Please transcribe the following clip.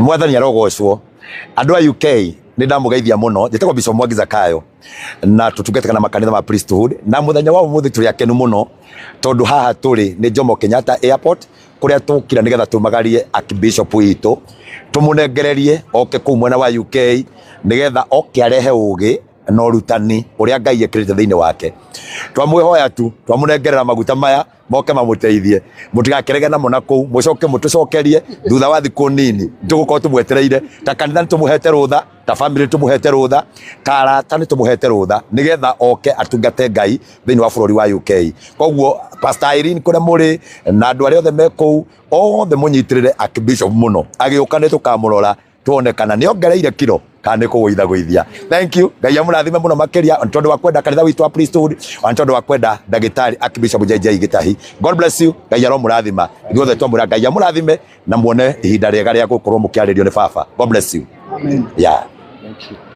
mwathani arogocwo andu a UK ni ndamugeithia muno njitagwo Bishop Mwangi Zakayo na tutungataga na makanitha ma priesthood na muthenya wa umuthi turi akenu muno tondu haha turi ni Jomo Kenyatta Airport kuria tukira nigetha tumagarie Archbishop witu tumunengererie oke ku mwena wa UK nigetha oke arehe ugi na urutani uria Ngai ekirite thiini wake twamwihoya tu twamunengerera maguta maya moke mamuteithie mutigakerege namo na kuu mucoke mutucokerie thutha wa thiku nini tugukorwo tumwetereire ta kanitha tumuhete rutha ta family tumuhete rutha ta arata ni tumuhete rutha nigetha oke atungate Ngai thiini wa bururi wa UK koguo Pastor Irene kuria muri na andu aria othe me kuu othe munyitirire Archbishop muno agiuka ni tukamurora tuone kana ni ongereire kiro kana ni kuguithaguithia. Thank you. Ngai amurathime muno makiria tondu wa kwenda kanitha witu wa priesthood tondu wa kwenda ndagitari Archbishop JJ Gitahi. God bless you. Ngai aromurathima ithuothe twamura Ngai amurathime na muone ihinda riega ria gukorwo mukiaririo ni baba. God bless you. Amen. Yeah. Thank you.